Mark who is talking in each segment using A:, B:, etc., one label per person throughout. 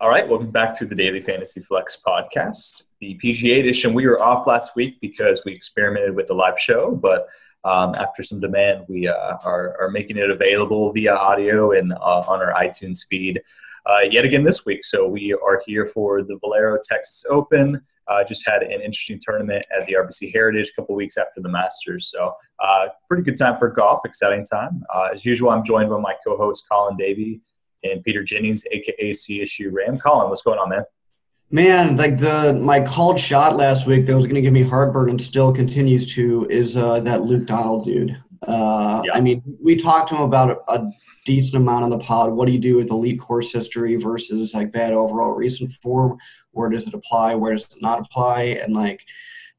A: All right, welcome back to the Daily Fantasy Flex podcast. The PGA edition, we were off last week because we experimented with the live show, but after some demand, we are making it available via audio and on our iTunes feed yet again this week. So we are here for the Valero Texas Open. Just had an interesting tournament at the RBC Heritage a couple weeks after the Masters. So pretty good time for golf, exciting time. As usual, I'm joined by my co-host Colin, Davy, and Peter Jennings, a.k.a. CSU Ram. Colin, what's going on, man?
B: Man, like my called shot last week that was going to give me heartburn and still continues to is that Luke Donald dude. I mean, we talked to him about a decent amount on the pod. What do you do with elite course history versus like bad overall recent form? Where does it apply? Where does it not apply? And like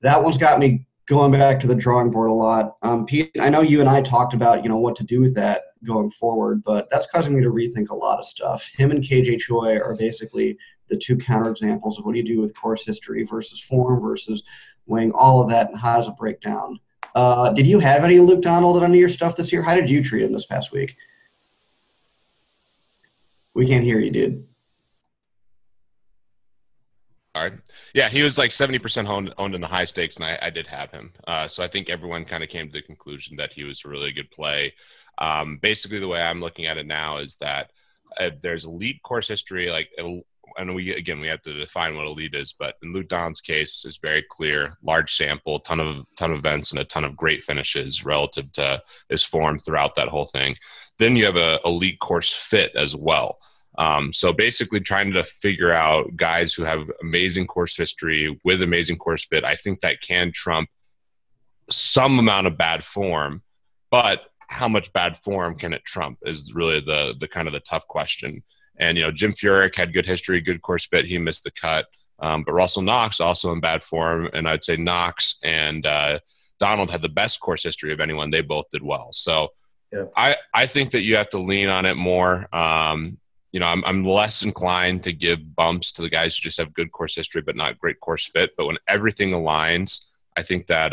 B: that one's got me going back to the drawing board a lot. Pete, I know you and I talked about, what to do with that going forward, but that's causing me to rethink a lot of stuff. Him and KJ Choi are basically the two counterexamples of what do you do with course history versus form versus weighing all of that and how does it break down. Did you have any Luke Donald on your stuff this year? How did you treat him this past week? We can't hear you, dude.
C: All right. Yeah, he was like 70% owned in the high stakes, and I did have him. So I think everyone kind of came to the conclusion that he was a really good play. Basically, the way I'm looking at it now is that if there's elite course history, and we have to define what elite is, but in Luke Donald's case, it's very clear, large sample, ton of events, and a ton of great finishes relative to his form throughout that whole thing. Then you have a elite course fit as well. So basically trying to figure out guys who have amazing course history with amazing course fit. I think that can trump some amount of bad form, but how much bad form can it trump is really the kind of the tough question. And, Jim Furyk had good history, good course fit. He missed the cut. But Russell Knox also in bad form. And I'd say Knox and Donald had the best course history of anyone. They both did well. So yeah. I think that you have to lean on it more. I'm less inclined to give bumps to the guys who just have good course history but not great course fit. But when everything aligns, I think that,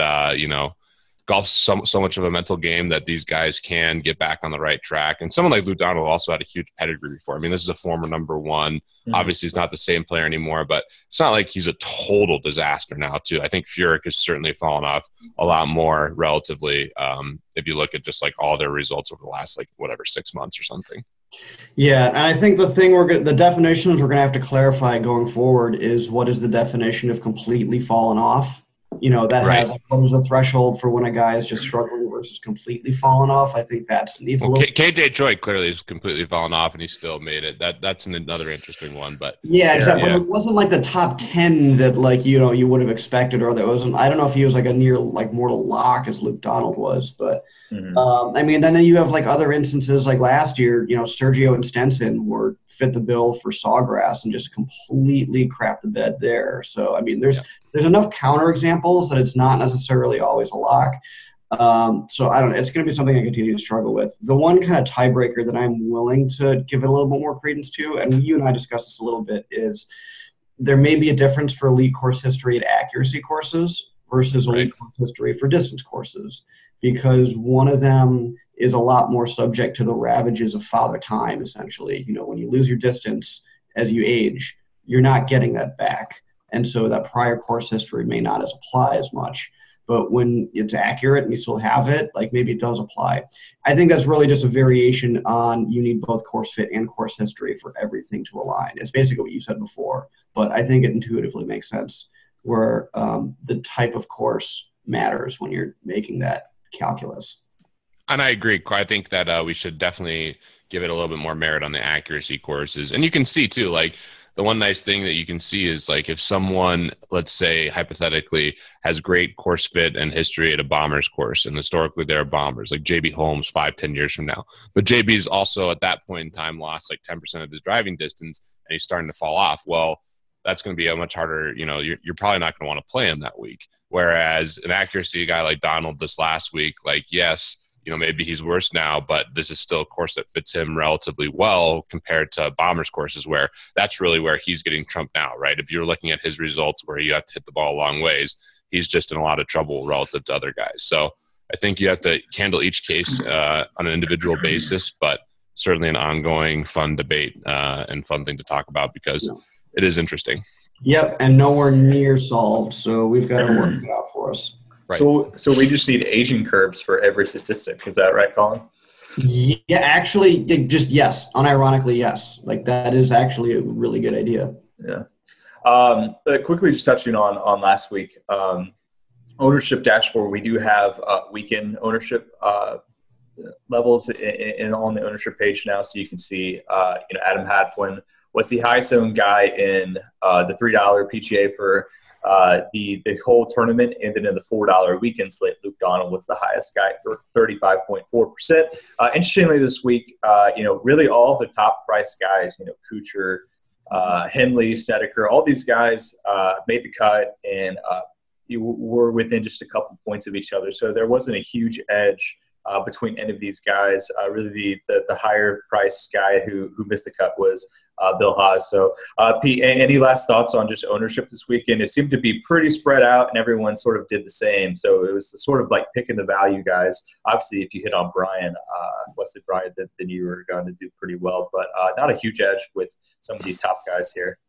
C: golf's so much of a mental game that these guys can get back on the right track. And someone like Luke Donald also had a huge pedigree before. I mean, this is a former number one. Mm-hmm. Obviously, he's not the same player anymore, but it's not like he's a total disaster now, too. I think Furyk has certainly fallen off a lot more relatively if you look at just like all their results over the last 6 months or something.
B: Yeah, and I think the definitions we're going to have to clarify going forward is what is the definition of completely fallen off? That right. Has what is the threshold for when a guy is just struggling versus completely fallen off? I think needs a little.
C: KJ Choi clearly is completely fallen off, and he still made it. That's another interesting one, but
B: yeah, exactly. Yeah. But it wasn't like the top 10 that you would have expected, or that wasn't. I don't know if he was like a near mortal lock as Luke Donald was, but then you have other instances like last year. Sergio and Stenson fit the bill for Sawgrass and just completely crap the bed there. So there's enough counter examples that it's not necessarily always a lock. So I don't know. It's going to be something I continue to struggle with. The one kind of tiebreaker that I'm willing to give it a little bit more credence to, and you and I discussed this a little bit, is there may be a difference for elite course history at accuracy courses versus elite course history for distance courses, because one of them is a lot more subject to the ravages of father time, essentially. When you lose your distance as you age, you're not getting that back. And so that prior course history may not apply as much. But when it's accurate and you still have it, maybe it does apply. I think that's really just a variation on you need both course fit and course history for everything to align. It's basically what you said before, but I think it intuitively makes sense where the type of course matters when you're making that calculus.
C: And I agree. I think that we should definitely give it a little bit more merit on the accuracy courses. And you can see too, the one nice thing that you can see is if someone, let's say hypothetically, has great course fit and history at a Bombers course, and historically they're Bombers, like JB Holmes 5-10 years from now. But JB's also at that point in time lost 10% of his driving distance and he's starting to fall off. Well, that's going to be a much harder, you're probably not going to want to play him that week. Whereas an accuracy guy like Donald this last week, yes, maybe he's worse now, but this is still a course that fits him relatively well compared to Bombers courses where that's really where he's getting trumped now, right? If you're looking at his results where you have to hit the ball a long ways, he's just in a lot of trouble relative to other guys. So I think you have to handle each case on an individual basis, but certainly an ongoing fun debate and fun thing to talk about because it is interesting.
B: Yep, and nowhere near solved, so we've got to work it out for us.
C: Right.
A: So we just need aging curves for every statistic. Is that right, Colin?
B: Yeah, actually, yes. Unironically, yes. Like that is actually a really good idea.
A: Yeah. Quickly just touching on last week, ownership dashboard, we do have weekend ownership levels on the ownership page now, so you can see Adam Hadwin was the highest owned guy in the $3 PGA for the whole tournament, and then in the $4 weekend slate, Luke Donald was the highest guy for 35.4%. Interestingly, this week, really all the top price guys, Kuchar, Henley, Snedeker, all these guys made the cut, and you were within just a couple points of each other. So there wasn't a huge edge between any of these guys. Really, the higher price guy who missed the cut was Bill Haas. So, Pete, any last thoughts on just ownership this weekend? It seemed to be pretty spread out, and everyone sort of did the same. So it was sort of like picking the value guys. Obviously, if you hit on Bryan, Wesley Bryan, then you were going to do pretty well. But not a huge edge with some of these top guys here.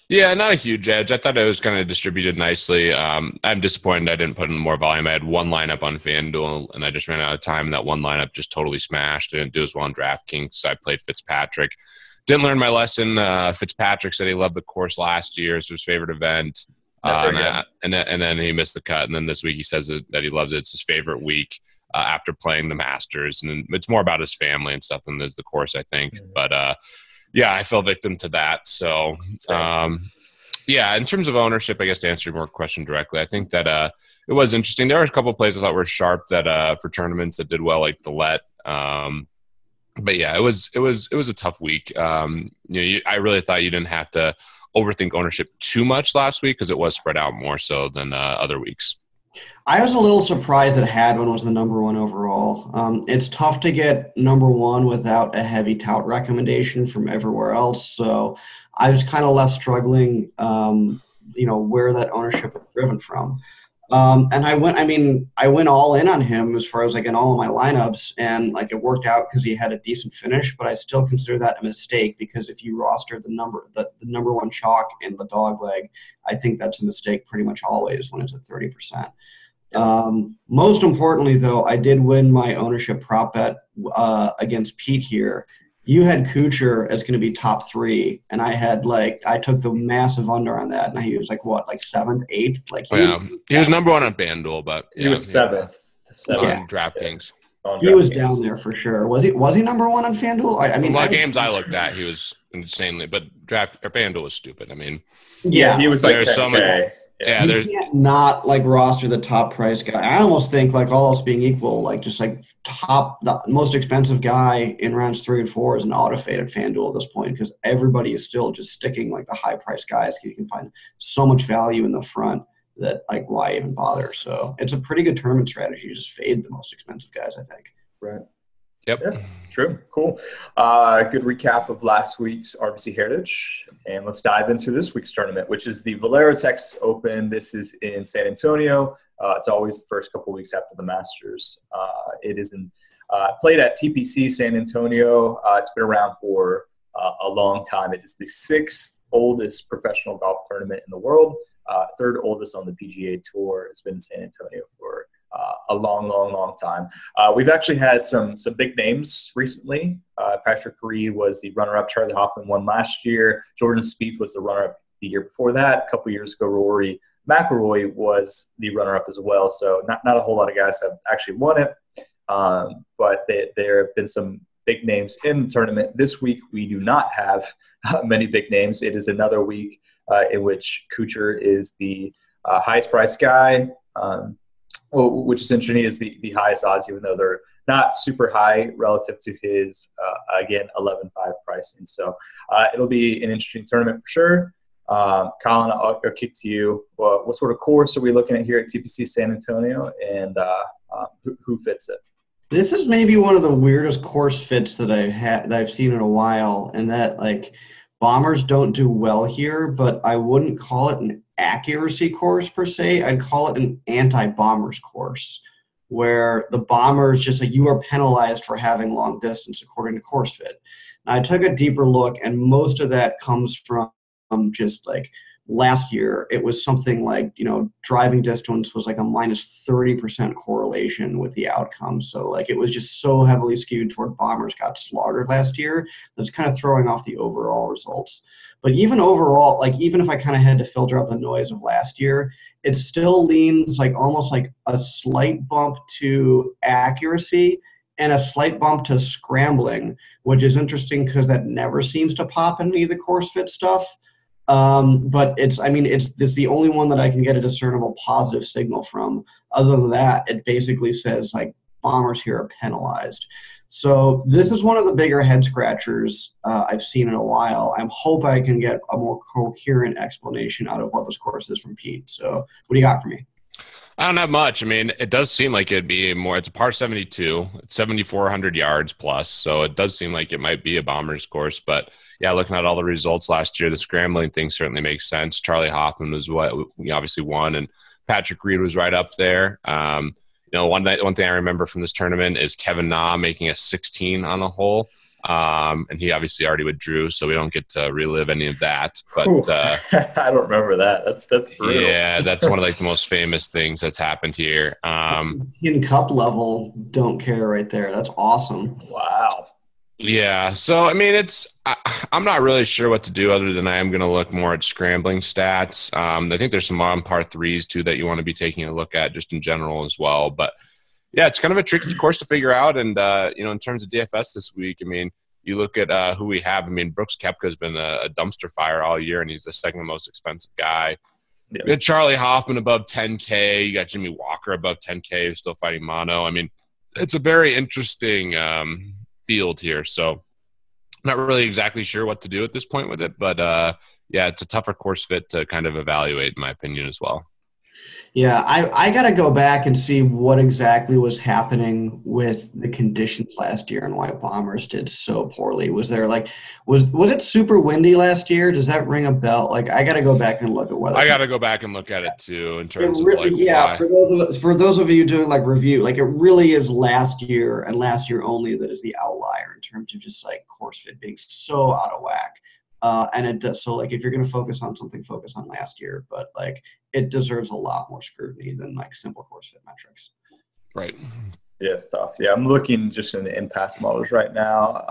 C: Yeah, not a huge edge. I thought it was kind of distributed nicely. I'm disappointed I didn't put in more volume. I had one lineup on FanDuel, and I just ran out of time, and that one lineup just totally smashed. I didn't do as well on DraftKings, so I played Fitzpatrick. Didn't learn my lesson. Fitzpatrick said he loved the course last year. It's his favorite event. And then he missed the cut. And then this week he says that he loves it. It's his favorite week after playing the Masters. And it's more about his family and stuff than the course, I think. Mm-hmm. But, I fell victim to that. So, in terms of ownership, I guess to answer your more question directly, I think that it was interesting. There were a couple of plays I thought were sharp that for tournaments that did well, like the Let. But yeah, it was a tough week. I really thought you didn't have to overthink ownership too much last week because it was spread out more so than other weeks.
B: I was a little surprised that Hadwin was the number one overall. It's tough to get number one without a heavy tout recommendation from everywhere else. So I was kind of left struggling, where that ownership was driven from. And I went all in on him as far as in all of my lineups, and it worked out because he had a decent finish, but I still consider that a mistake because if you roster the number one chalk in the dog leg, I think that's a mistake pretty much always when it's at 30%. Most importantly though, I did win my ownership prop bet against Pete here. You had Kuchar as going to be top 3, and I had I took the massive under on that, and he was 7th, 8th.
C: He was number one on FanDuel, but
A: he was 7th.
C: On DraftKings.
B: He was down there for sure. Was he number one on FanDuel? I mean,
C: a lot of games I looked at, he was insanely, but FanDuel was stupid. I mean,
A: he was
C: there's so many. Yeah,
B: you can't not roster the top price guy. I almost think all else being equal, the most expensive guy in rounds 3 and 4 is an auto fade at FanDuel at this point because everybody is still just sticking the high price guys. You can find so much value in the front that why even bother? So it's a pretty good tournament strategy. You just fade the most expensive guys, I think.
A: Right.
C: Yep.
A: Yeah, true. Cool. Good recap of last week's RBC Heritage. And let's dive into this week's tournament, which is the Valero Texas Open. This is in San Antonio. It's always the first couple weeks after the Masters. It is played at TPC San Antonio. It's been around for a long time. It is the 6th oldest professional golf tournament in the world, 3rd oldest on the PGA Tour. It's been in San Antonio for a long time. We've actually had some big names recently. Patrick Reed was the runner-up. Charlie Hoffman won last year. Jordan Spieth was the runner-up the year before that. A couple years ago, Rory McIlroy was the runner-up as well. So not a whole lot of guys have actually won it. But there have been some big names in the tournament. This week, we do not have many big names. It is another week in which Kuchar is the highest priced guy. Which is interesting, is the highest odds, even though they're not super high relative to his, 11.5 pricing. So it'll be an interesting tournament for sure. Colin, I'll kick to you. What sort of course are we looking at here at TPC San Antonio, and who fits it?
B: This is maybe one of the weirdest course fits that I've seen in a while, and that bombers don't do well here, but I wouldn't call it an accuracy course per se. I'd call it an anti-bombers course. where the bombers just like you are penalized for having long distance according to course fit. And I took a deeper look, and most of that comes from just like last year. It was something like, driving distance was like a minus 30% correlation with the outcome. So like it was just so heavily skewed toward bombers got slaughtered last year. That's kind of throwing off the overall results. But even overall, like even if I kind of had to filter out the noise of last year, it still leans like almost like a slight bump to accuracy and a slight bump to scrambling, which is interesting because that never seems to pop in any of the course fit stuff. But it's the only one that I can get a discernible positive signal from. Other than that, it basically says like bombers here are penalized. So this is one of the bigger head scratchers I've seen in a while. I hope I can get a more coherent explanation out of what this course is from Pete. So what do you got for me?
C: I don't have much. I mean, it does seem like it'd be more. It's a par 72. It's 7,400 yards plus. So it does seem like it might be a bomber's course. But yeah, looking at all the results last year, the scrambling thing certainly makes sense. Charlie Hoffman was what we obviously won, and Patrick Reed was right up there. One thing I remember from this tournament is Kevin Na making a 16 on a hole. And he obviously already withdrew, so we don't get to relive any of that. But
A: I don't remember that. That's brutal.
C: Yeah, that's one of like the most famous things that's happened here.
B: In cup level, don't care right there. That's awesome.
A: Wow.
C: Yeah, so I mean, I'm not really sure what to do other than I am going to look more at scrambling stats. I think there's some on par threes too that you want to be taking a look at just in general as well. But yeah, it's kind of a tricky course to figure out. And, in terms of DFS this week, I mean, you look at who we have. I mean, Brooks Koepka has been a dumpster fire all year, and he's the second most expensive guy. Yeah. You got Charlie Hoffman above 10K. You got Jimmy Walker above 10K who's still fighting mono. I mean, it's a very interesting field here. So I'm not really exactly sure what to do at this point with it. But, yeah, it's a tougher course fit to kind of evaluate, in my opinion, as well.
B: Yeah, I got to go back and see what exactly was happening with the conditions last year and why bombers did so poorly. Was there was it super windy last year? Does that ring a bell? Like, I got to go back and look at whether.
C: I got to go back and look at it too in terms of
B: yeah.
C: Why.
B: For those of you doing like review, like it really is last year and last year only that is the outlier in terms of just like course fit being so out of whack. And it does. So like, if you're going to focus on something, focus on last year, but like it deserves a lot more scrutiny than like simple course fit metrics.
C: Right.
A: Yeah, stuff. Yeah, I'm looking just in the in-pass models right now.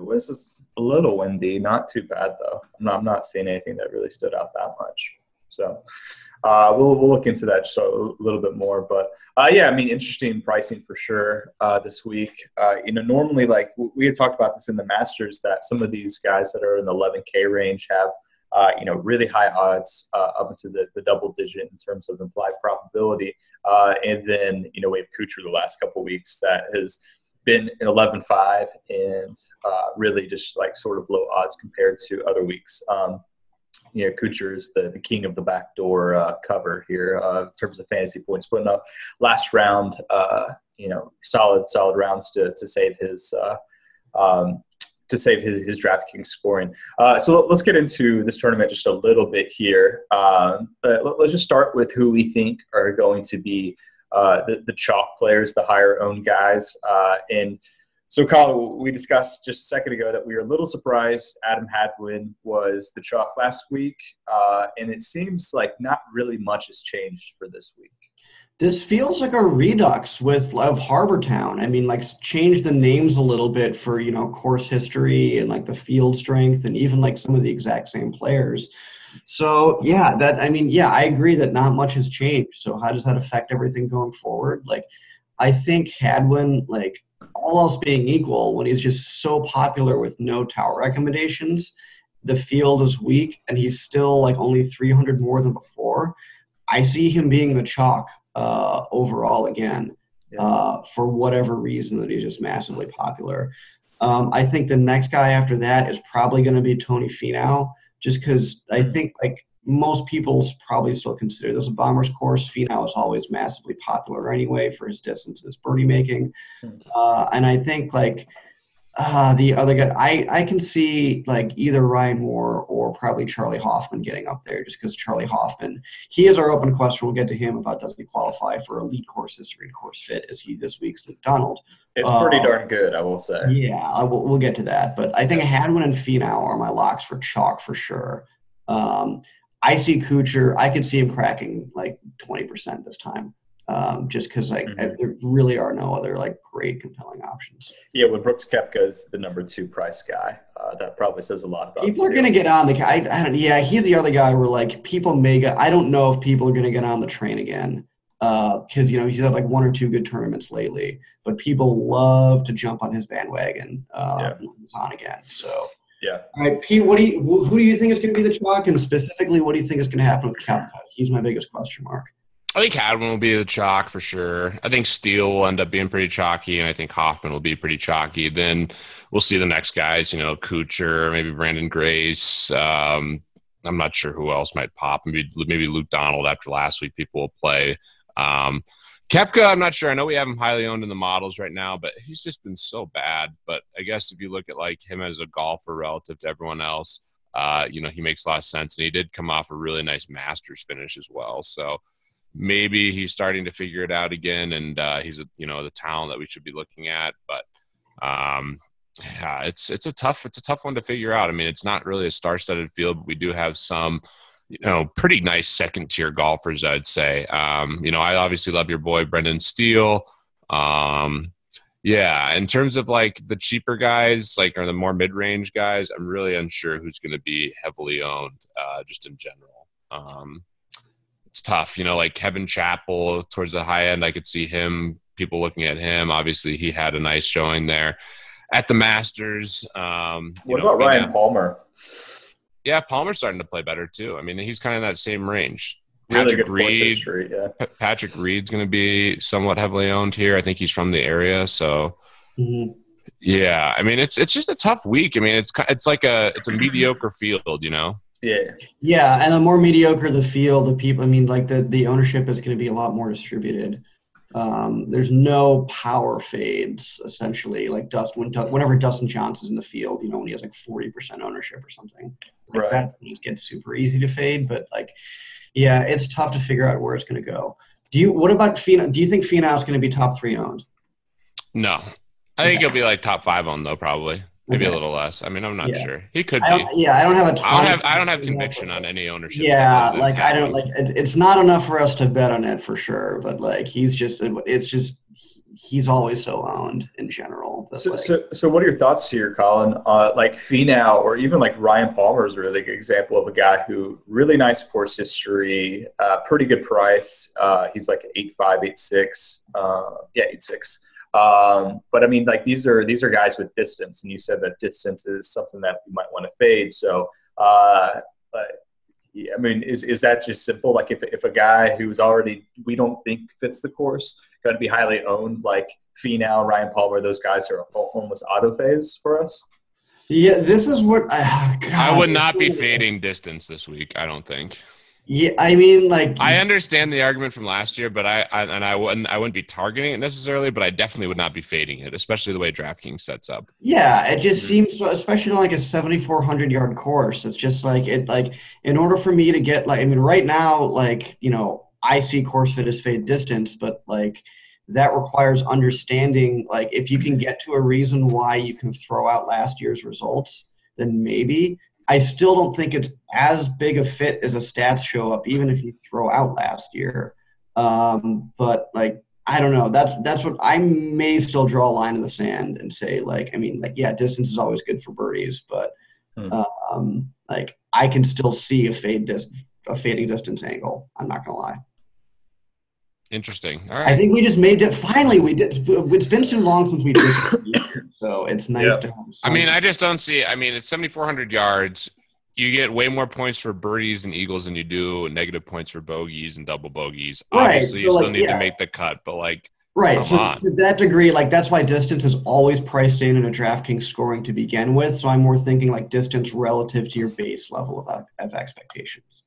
A: This is a little windy, not too bad though. I'm not seeing anything that really stood out that much. So we'll look into that just a little bit more. But yeah, I mean, interesting pricing for sure this week. Normally, like we had talked about this in the Masters, that some of these guys that are in the 11K range have really high odds up into the double digit in terms of implied probability. And then, we have Kuchar the last couple of weeks that has been in 11.5 and really just like sort of low odds compared to other weeks. Kuchar is the king of the backdoor cover here in terms of fantasy points, putting up last round, solid rounds to save his DraftKings scoring. So let's get into this tournament just a little bit here. Let's just start with who we think are going to be the chalk players, the higher owned guys. And so, Colin, we discussed just a second ago that we were a little surprised Adam Hadwin was the chalk last week. And it seems like not really much has changed for this week.
B: This feels like a redux of Harbor Town. I mean, like change the names a little bit for, course history and like the field strength and even like some of the exact same players. So yeah, I agree that not much has changed. So how does that affect everything going forward? Like, I think Hadwin, like all else being equal, when he's just so popular with no tower recommendations, the field is weak and he's still like only 300 more than before. I see him being the chalk overall again, for whatever reason that he's just massively popular. I think the next guy after that is probably going to be Tony Finau, just because I think like most people probably still consider this a bomber's course. Finau is always massively popular anyway for his distances birdie making. And I think like The other guy, I can see like either Ryan Moore or probably Charlie Hoffman getting up there, just because Charlie Hoffman, he is our open question. We'll get to him about does he qualify for elite course history and course fit? Is he this week's Luke Donald?
A: It's pretty darn good, I will say.
B: Yeah, we'll get to that. But I think Hadwin and Finau are my locks for chalk for sure. I see Kuchar. I could see him cracking like 20% this time. Just because there really are no other like great compelling options.
A: Yeah, when Brooks Koepka is the number 2 price guy, that probably says a lot about
B: people are going to get on the I don't, yeah, he's the other guy where like people may get, I don't know if people are going to get on the train again because he's had like 1 or 2 good tournaments lately, but people love to jump on his bandwagon when he's on again. So
A: yeah.
B: All right, Pete, who do you think is going to be the chalk, and specifically what do you think is going to happen with Koepka? He's my biggest question mark.
C: I think Hadwin will be the chalk for sure. I think Steele will end up being pretty chalky, and I think Hoffman will be pretty chalky. Then we'll see the next guys, Kuchar, maybe Brandon Grace. I'm not sure who else might pop. Maybe Luke Donald after last week people will play. Koepka, I'm not sure. I know we have him highly owned in the models right now, but he's just been so bad. But I guess if you look at like him as a golfer relative to everyone else, he makes a lot of sense. And he did come off a really nice Masters finish as well. So maybe he's starting to figure it out again, and he's the talent that we should be looking at. But it's a tough one to figure out. I mean, it's not really a star-studded field, but we do have some pretty nice second-tier golfers, I'd say. I obviously love your boy Brendan Steele. In terms of like the cheaper guys, or the more mid-range guys, I'm really unsure who's going to be heavily owned, just in general. It's tough, like Kevin Chappell towards the high end. I could see people looking at him. Obviously, he had a nice showing there at the Masters.
A: What about Ryan Palmer?
C: Yeah, Palmer's starting to play better too. I mean, he's kind of in that same range.
A: Really
C: Patrick Reed, Patrick Reed's going to be somewhat heavily owned here. I think he's from the area, so yeah. I mean, it's just a tough week. I mean, it's a mediocre field,
B: Yeah, and the more mediocre the field, the people. I mean, like the ownership is going to be a lot more distributed. There's no power fades essentially. Like whenever Dustin Johnson's in the field, when he has like 40% ownership or something, like that just gets super easy to fade. But it's tough to figure out where it's going to go. What about Finau? Do you think Finau is going to be top 3 owned?
C: No, I think he'll be like top 5 owned though, probably. Maybe a little less. I mean, I'm not sure. He could be.
B: I don't have a ton.
C: I don't have conviction on any ownership.
B: Yeah, I don't it's not enough for us to bet on it for sure. But he's always so owned in general.
A: So what are your thoughts here, Colin? Like Finau or even like Ryan Palmer is a really good example of a guy who really nice course history, pretty good price. He's like 8.5, 8.6, 8.6. But I mean, these are guys with distance, and you said that distance is something that you might want to fade. So, I mean, is that just simple? Like if a guy who's already, we don't think fits the course, going to be highly owned, like Finau, Ryan Palmer, those guys are almost auto phase for us.
B: Yeah, this is what
C: I would not be fading distance this week. I don't think.
B: Yeah, I mean,
C: I understand the argument from last year, but I wouldn't be targeting it necessarily, but I definitely would not be fading it, especially the way DraftKings sets up.
B: Yeah, it just seems, especially on a 7,400 yard course, it's just in order for me to get right now, I see course fit as fade distance, but that requires understanding if you can get to a reason why you can throw out last year's results, then maybe. I still don't think it's as big a fit as a stats show up, even if you throw out last year. But I don't know. That's what I may still draw a line in the sand and say, distance is always good for birdies, but I can still see a fading distance angle. I'm not gonna lie.
C: Interesting. All right.
B: I think we just made it. Finally, we did. It's been too long since we did it, so it's nice to have some.
C: I mean, I just don't see. I mean, it's 7,400 yards. You get way more points for birdies and eagles than you do negative points for bogeys and double bogeys.
B: Right.
C: Obviously, you still need to make the cut, but
B: right. So to that degree, that's why distance is always priced in a DraftKings scoring to begin with. So I'm more thinking distance relative to your base level of expectations.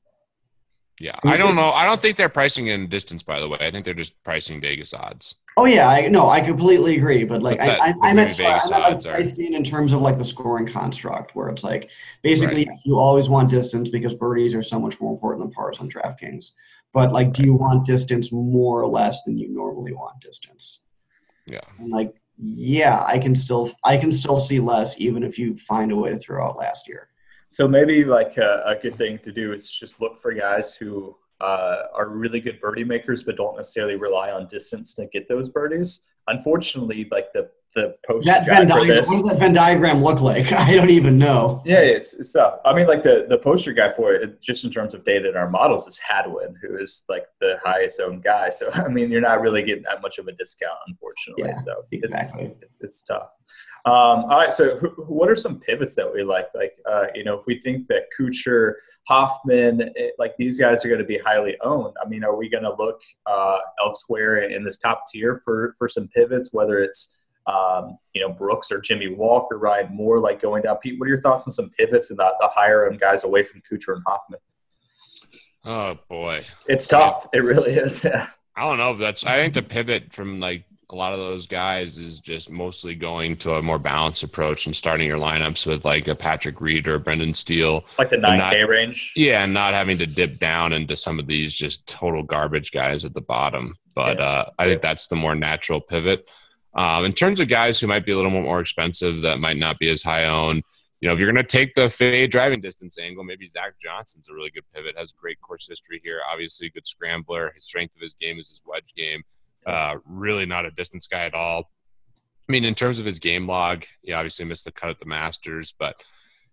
C: Yeah, I don't know. I don't think they're pricing in distance, by the way. I think they're just pricing Vegas odds.
B: Oh yeah, I completely agree. But like I meant
C: Vegas odds
B: like pricing in terms of like the scoring construct, where it's like basically you always want distance because birdies are so much more important than pars on DraftKings. But like, do you want distance more or less than you normally want distance?
C: Yeah.
B: And like, yeah, I can still see less even if you find a way to throw out last year.
A: So maybe like a good thing to do is just look for guys who are really good birdie makers, but don't necessarily rely on distance to get those birdies. Unfortunately, like the poster guy for this.
B: What does that Venn diagram look like? I don't even know.
A: Yeah, it's tough. I mean, like the poster guy for it, just in terms of data in our models, is Hadwin, who is like the highest owned guy. So I mean, you're not really getting that much of a discount, unfortunately.
B: Yeah,
A: so
B: exactly.
A: it's tough. All right, so what are some pivots that we like? Like, if we think that Kuchar, Hoffman, like these guys are going to be highly owned, I mean, are we going to look elsewhere in this top tier for some pivots, whether it's, Brooks or Jimmy Walker, Ryan Moore, like going down? Pete, what are your thoughts on some pivots and the higher owned guys away from Kuchar and Hoffman?
C: Oh, boy.
A: It's tough. It really is.
C: I don't know. I think the pivot from like a lot of those guys is just mostly going to a more balanced approach and starting your lineups with like a Patrick Reed or a Brendan Steele.
A: Like the 9K range?
C: Yeah, and not having to dip down into some of these just total garbage guys at the bottom. But I think that's the more natural pivot. In terms of guys who might be a little more expensive that might not be as high owned, if you're going to take the fade driving distance angle, maybe Zach Johnson's a really good pivot, has great course history here. Obviously a good scrambler. His strength of his game is his wedge game. Really not a distance guy at all. I mean, in terms of his game log, he obviously missed the cut at the Masters, but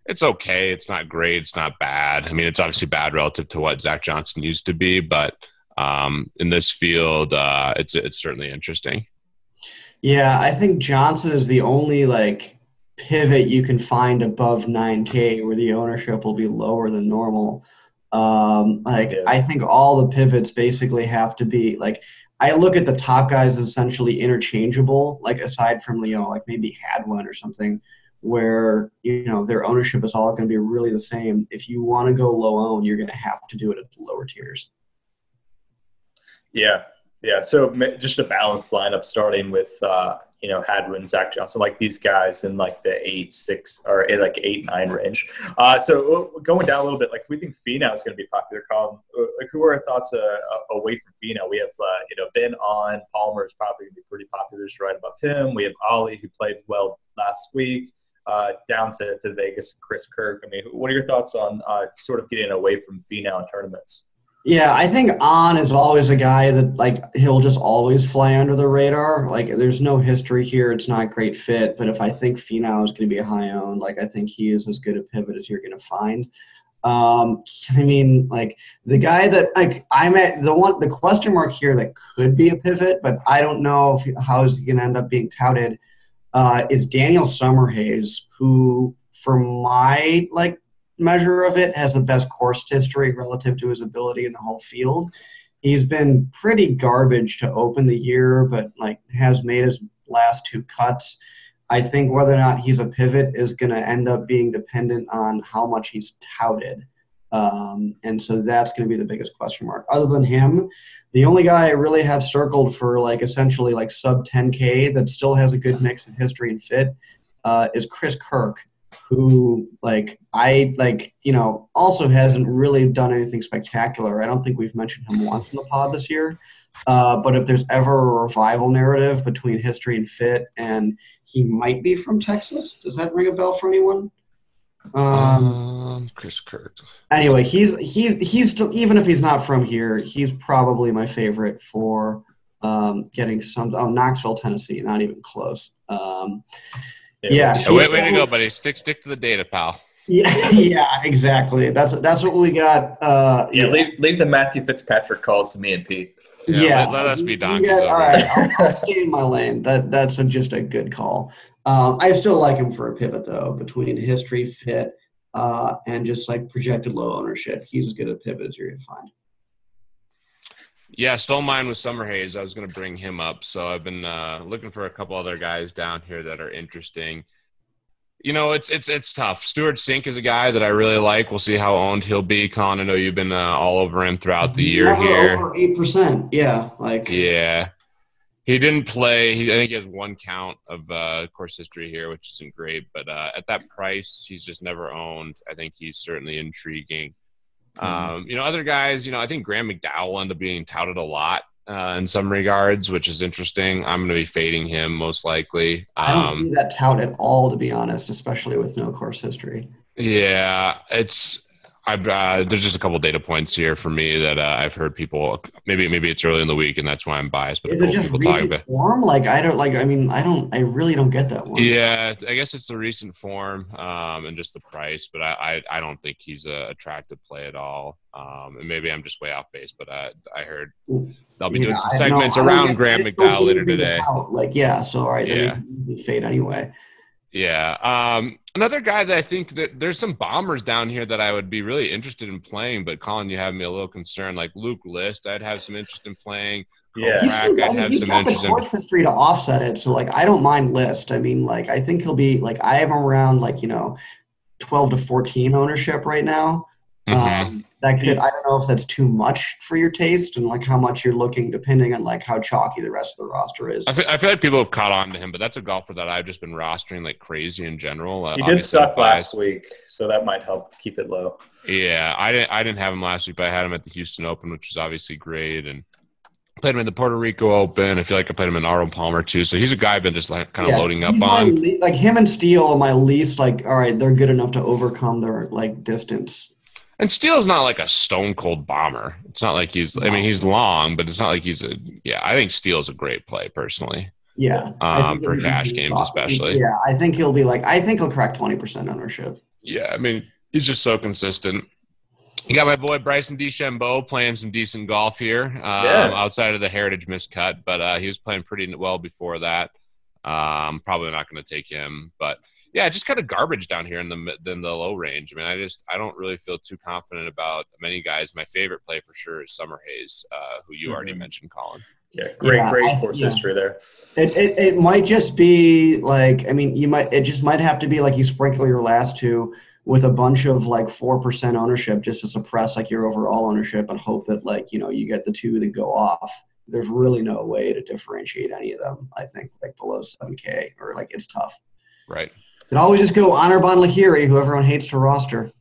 C: it's okay. It's not great. It's not bad. I mean, it's obviously bad relative to what Zach Johnson used to be, but in this field, it's certainly interesting. Yeah,
B: I think Johnson is the only like pivot you can find above 9K where the ownership will be lower than normal. I think all the pivots basically have to be like, I look at the top guys as essentially interchangeable, like aside from, like maybe Hadwin or something where, their ownership is all going to be really the same. If you want to go low own, you're going to have to do it at the lower tiers. Yeah.
A: Yeah. So just a balanced lineup starting with, Hadwin, Zach Johnson, like these guys in like the 8-6 or like 8-9 range. So going down a little bit, like if we think Finau is going to be popular, Colin, like who are our thoughts away from Finau? We have, Ben on, Palmer is probably going to be pretty popular, just right above him. We have Ollie, who played well last week, down to Vegas and Chris Kirk. I mean, what are your thoughts on sort of getting away from Finau in tournaments?
B: Yeah, I think On is always a guy that, like, he'll just always fly under the radar. Like, there's no history here. It's not a great fit. But if I think Finau is going to be a high owned, like, I think he is as good a pivot as you're going to find. I mean, like, the guy that, like, the question mark here that could be a pivot, but I don't know how is he going to end up being touted, is Daniel Summerhays, who, for my, like, measure of it, has the best course history relative to his ability in the whole field. He's been pretty garbage to open the year, but like has made his last two cuts. I think whether or not he's a pivot is going to end up being dependent on how much he's touted. And so that's going to be the biggest question mark. Other than him, the only guy I really have circled for like essentially like sub 10K that still has a good mix of history and fit is Chris Kirk, who also hasn't really done anything spectacular. I don't think we've mentioned him once in the pod this year. But if there's ever a revival narrative between history and fit, and he might be from Texas, does that ring a bell for anyone?
C: Chris Kirk.
B: Anyway, he's still, even if he's not from here, he's probably my favorite for getting some. Oh, Knoxville, Tennessee, not even close. Yeah.
C: Way to go, buddy. Stick to the data, pal.
B: Yeah, exactly. That's what we got.
A: Leave the Matthew Fitzpatrick calls to me and Pete.
C: Let us be donkeys.
B: All right, I'll stay in my lane. That's just a good call. I still like him for a pivot though, between history, fit, and just like projected low ownership. He's as good a pivot as you're gonna find.
C: Yeah, stole mine with Summerhays. I was going to bring him up. So I've been looking for a couple other guys down here that are interesting. It's tough. Stuart Sink is a guy that I really like. We'll see how owned he'll be. Colin, I know you've been all over him throughout the year here.
B: Over 8%. Yeah.
C: Yeah. He didn't play. I think he has one count of course history here, which isn't great. But at that price, he's just never owned. I think he's certainly intriguing. Other guys, I think Graham McDowell will end up being touted a lot in some regards, which is interesting. I'm going to be fading him most likely.
B: I don't see that tout at all, to be honest, especially with no course history.
C: Yeah, there's just a couple data points here for me that I've heard people. Maybe it's early in the week, and that's why I'm biased. But
B: is it just recent form? I really don't get that one.
C: Yeah, I guess it's the recent form and just the price. But I don't think he's a attractive play at all. And maybe I'm just way off base. But I heard they'll be doing some segments around Graham McDowell later today.
B: So all right, that makes me fade anyway.
C: Yeah. Another guy that I think that there's some bombers down here that I would be really interested in playing, but Colin, you have me a little concerned. Like Luke List, I'd have some interest in playing.
B: Yeah, he's got the course history to offset it. So I don't mind List. I think he'll be I have him around 12 to 14 ownership right now. That could, I don't know if that's too much for your taste and how much you're looking, depending on how chalky the rest of the roster is.
C: I feel like people have caught on to him, but that's a golfer that I've just been rostering like crazy in general.
A: He did suck last week, so that might help keep it low.
C: Yeah, I didn't have him last week, but I had him at the Houston Open, which is obviously great, and played him in the Puerto Rico Open. I feel like I played him in Arnold Palmer too, so he's a guy I've been just kind of loading up on.
B: Him and Steele are my least all right, they're good enough to overcome their distance.
C: And Steele's not like a stone cold bomber. It's not like he's he's long, but it's not like he's I think Steele's a great play personally.
B: Yeah.
C: For cash games especially.
B: Yeah, I think he'll be I think he'll crack 20% ownership.
C: Yeah, he's just so consistent. You got my boy Bryson DeChambeau playing some decent golf here outside of the Heritage miscut, but he was playing pretty well before that. Probably not going to take him, but yeah, just kind of garbage down here in the low range. I don't really feel too confident about many guys. My favorite play for sure is Summer Hayes, who you already mentioned, Colin.
A: Yeah, great course history there.
B: It might just be it just might have to be you sprinkle your last two with a bunch of 4% ownership just to suppress your overall ownership and hope that you get the two that go off. There's really no way to differentiate any of them. I think below 7K or it's tough.
C: Right.
B: Could always just go Anirban Lahiri, who everyone hates to roster.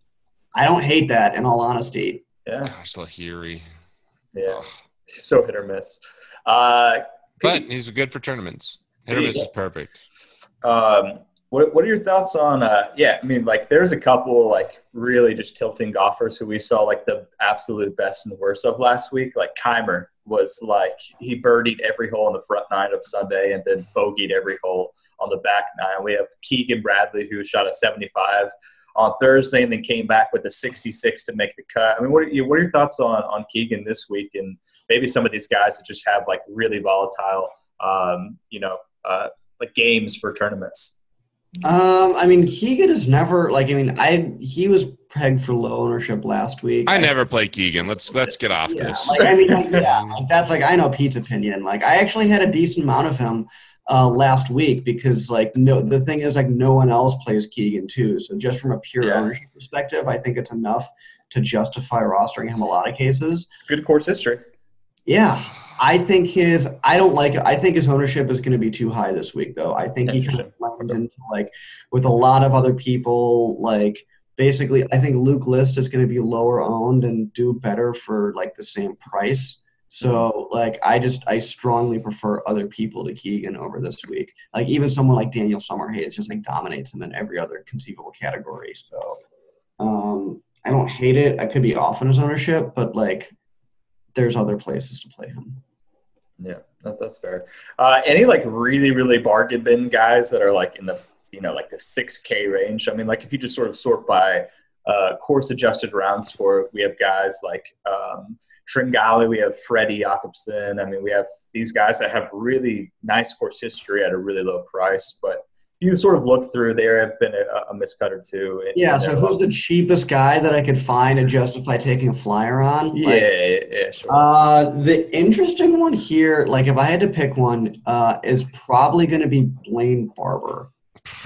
B: I don't hate that, in all honesty.
A: Yeah.
C: Gosh, Lahiri.
A: Yeah. He's so hit or miss.
C: But he's good for tournaments. Hit or miss is perfect.
A: What are your thoughts on there's a couple really just tilting golfers who we saw the absolute best and worst of last week. Keimer was he birdied every hole on the front nine of Sunday and then bogeyed every hole on the back nine. We have Keegan Bradley, who shot a 75 on Thursday and then came back with a 66 to make the cut. What are your thoughts on Keegan this week and maybe some of these guys that just have really volatile games for tournaments?
B: Keegan is never he was pegged for low ownership last week.
C: I never play Keegan. Let's get off this.
B: That's I know Pete's opinion. I actually had a decent amount of him last week because the thing is no one else plays Keegan too. So just from a pure ownership perspective, I think it's enough to justify rostering him a lot of cases.
A: Good course history.
B: Yeah. I think his ownership is going to be too high this week, though. I think he kind of lands into with a lot of other people. Basically, I think Luke List is going to be lower owned and do better for the same price. So I strongly prefer other people to Keegan over this week. Even someone like Daniel Summerhayes just dominates him in every other conceivable category. So I don't hate it. I could be off on his ownership, but there's other places to play him.
A: Yeah, that's fair. Any really, really bargain bin guys that are in the the 6K range? If you just sort of sort by course adjusted round score, we have guys Tringali, we have Freddie Jakobsen. We have these guys that have really nice course history at a really low price, but you sort of look through, there have been a miscut or two.
B: So who's the cheapest guy that I could find and justify taking a flyer on?
A: Yeah, sure.
B: The interesting one here, if I had to pick one, is probably going to be Blaine Barber.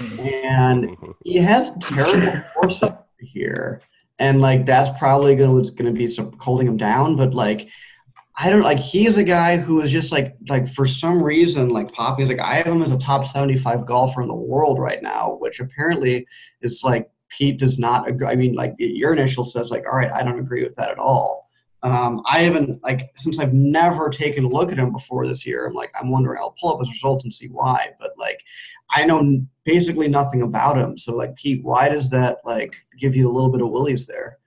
B: And he has terrible foresight here. And, like, that's probably going to be holding him down. But, like, I don't like. He is a guy who is just like for some reason like Poppy is like I have him as a top 75 golfer in the world right now, which apparently is like Pete does not agree. I mean, like your initial says like, all right, I don't agree with that at all. I haven't like since I've never taken a look at him before this year. I'm wondering. I'll pull up his results and see why. But like, I know basically nothing about him. So like Pete, why does that like give you a little bit of willies there?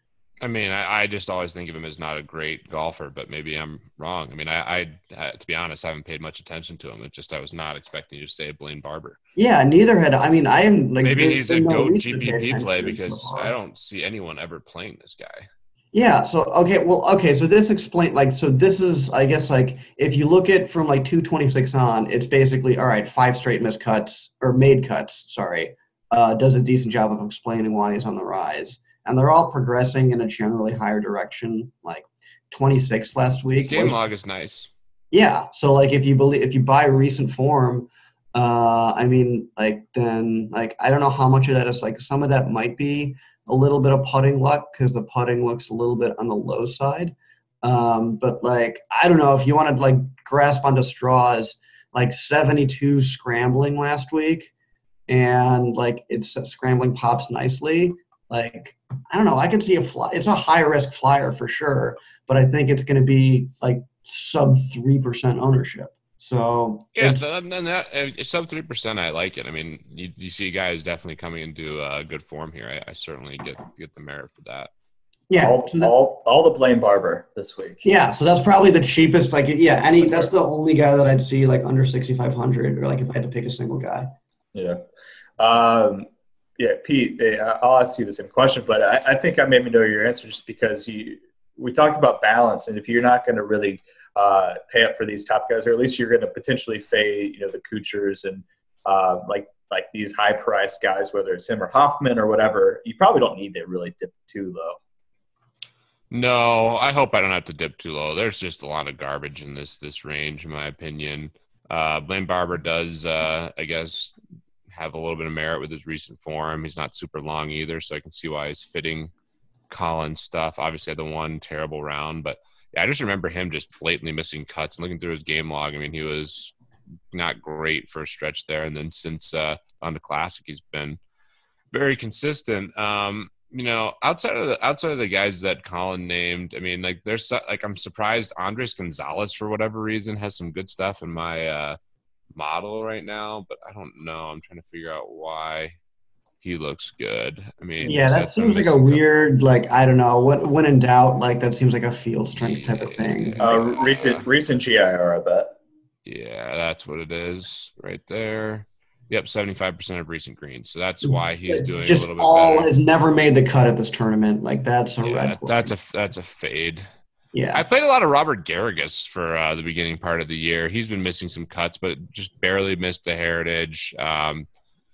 C: I mean, I just always think of him as not a great golfer, but maybe I'm wrong. I mean, I to be honest, I haven't paid much attention to him. It's just I was not expecting you to say Blaine Barber.
B: Yeah, neither had I. mean, I am like
C: maybe he's a GOAT GPP play because I don't see anyone ever playing this guy.
B: Yeah. So okay. So this explain like so this is I guess like if you look at from like 226 on, it's basically all right. 5 straight missed cuts or made cuts. Sorry, does a decent job of explaining why he's on the rise. And they're all progressing in a generally higher direction. Like 26 last week.
C: His game log is nice.
B: Yeah. So like if you buy recent form, I mean like then like I don't know how much of that is like some of that might be a little bit of putting luck because the putting looks a little bit on the low side. But like I don't know if you want to like grasp onto straws, like 72 scrambling last week, and like it's scrambling pops nicely. Like, I don't know. I can see a fly. It's a high risk flyer for sure, but I think it's going to be like sub 3% ownership. So
C: yeah, sub 3%. I like it. I mean, you see guys definitely coming into good form here. I certainly get the merit for that.
B: Yeah,
A: all the Blaine Barber this week.
B: Yeah, so that's probably the cheapest. Like, yeah, that's the only guy that I'd see like under 6,500, or like if I had to pick a single guy.
A: Yeah. Yeah, Pete, I'll ask you the same question, but I think I maybe know your answer just because we talked about balance, and if you're not going to really pay up for these top guys, or at least you're going to potentially fade, the Kuchers and like these high-priced guys, whether it's him or Hoffman or whatever, you probably don't need to really dip too low.
C: No, I hope I don't have to dip too low. There's just a lot of garbage in this range, in my opinion. Blaine Barber does, I guess, have a little bit of merit with his recent form. He's not super long either, so I can see why he's fitting Colin stuff. Obviously, had the one terrible round, but yeah, I just remember him just blatantly missing cuts. And looking through his game log, I mean, he was not great for a stretch there, and then since on the Classic, he's been very consistent. Outside of the guys that Colin named, I mean, like I'm surprised Andres Gonzalez for whatever reason has some good stuff in my model right now, but I don't know. I'm trying to figure out why he looks good. I mean,
B: yeah, that seems like a weird, like, I don't know. When in doubt, like that seems like a field strength type of thing.
A: Recent GIR, I bet.
C: Yeah, that's what it is right there. Yep, 75% of recent greens. So that's why he's doing
B: just
C: a little bit
B: all
C: better.
B: Has never made the cut at this tournament. Like that's a red flag.
C: That's a fade.
B: Yeah,
C: I played a lot of Robert Garrigus for the beginning part of the year. He's been missing some cuts, but just barely missed the Heritage.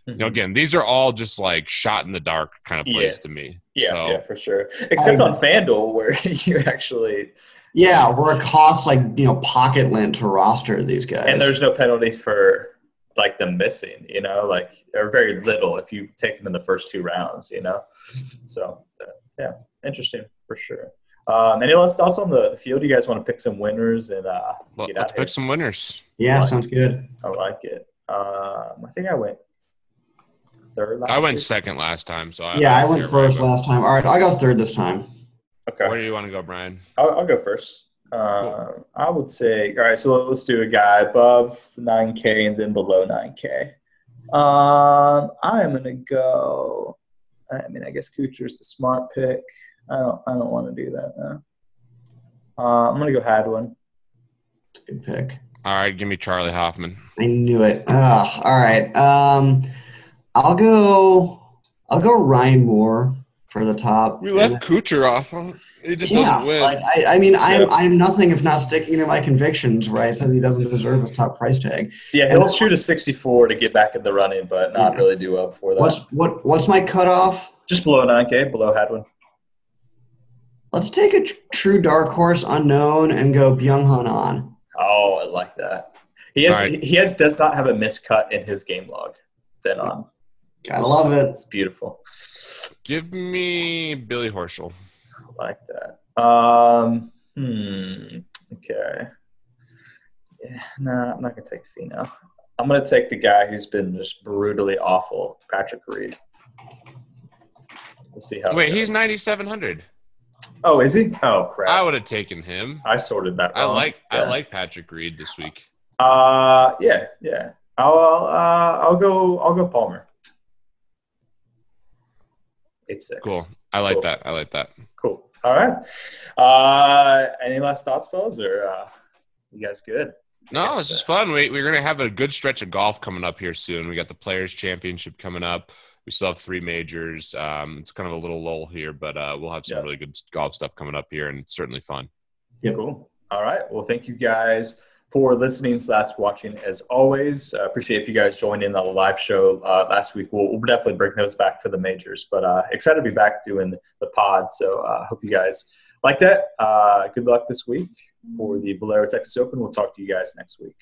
C: Again, these are all just like shot in the dark kind of plays to me.
A: Yeah, for sure. Except on FanDuel, where you actually
B: where it costs like pocket lint to roster these guys,
A: and there's no penalty for like them missing. Like or very little if you take them in the first 2 rounds. So yeah, interesting for sure. Any last thoughts on the field? You guys want to pick some winners and
C: let's pick some winners.
B: Yeah, sounds good.
A: I like it. I think I went third.
C: I went second last time, so
B: I went first last time. All right, I'll go third this time.
A: Okay.
C: Where do you want to go, Bryan?
A: I'll go first.
C: Cool.
A: I would say, all right. So let's do a guy above 9K and then below 9K. I am gonna go. I mean, I guess Kuchar's the smart pick. I don't want to do that now. I'm going to go Hadwin.
B: Good pick.
C: All right, give me Charlie Hoffman.
B: I knew it. All right. I'll go Ryan Moore for the top.
C: We left Kuchar off. He just doesn't win.
B: I'm nothing if not sticking to my convictions, right? Says he doesn't deserve his top price tag.
A: Yeah, he'll shoot a 64 to get back in the running, but not really do well before that.
B: What's my cutoff?
A: Just below 9K, below Hadwin.
B: Let's take a true dark horse unknown and go Byung-Hun An.
A: Oh, I like that. He does not have a miscut in his game log. Then on.
B: Gotta love it.
A: It's beautiful.
C: Give me Billy Horschel.
A: I like that. Okay. Yeah, nah, I'm not gonna take Finau. I'm gonna take the guy who's been just brutally awful, Patrick Reed. We'll see how.
C: Wait, he's 9,700.
A: Oh, is he? Oh, crap.
C: I would have taken him.
A: I sorted that wrong.
C: I like Patrick Reed this week.
A: Yeah. I'll go Palmer. 8-6.
C: Cool. I like that.
A: Cool. All right. Any last thoughts, fellas, or you guys good?
C: No, this is fun. We're going to have a good stretch of golf coming up here soon. We got the Players Championship coming up. We still have 3 majors. It's kind of a little lull here, but we'll have some really good golf stuff coming up here, and it's certainly fun.
A: Yeah, cool. All right. Well, thank you guys for listening / watching as always. Appreciate if you guys joined in on the live show last week. We'll definitely bring those back for the majors, but excited to be back doing the pod. So hope you guys like that. Good luck this week for the Valero Texas Open. We'll talk to you guys next week.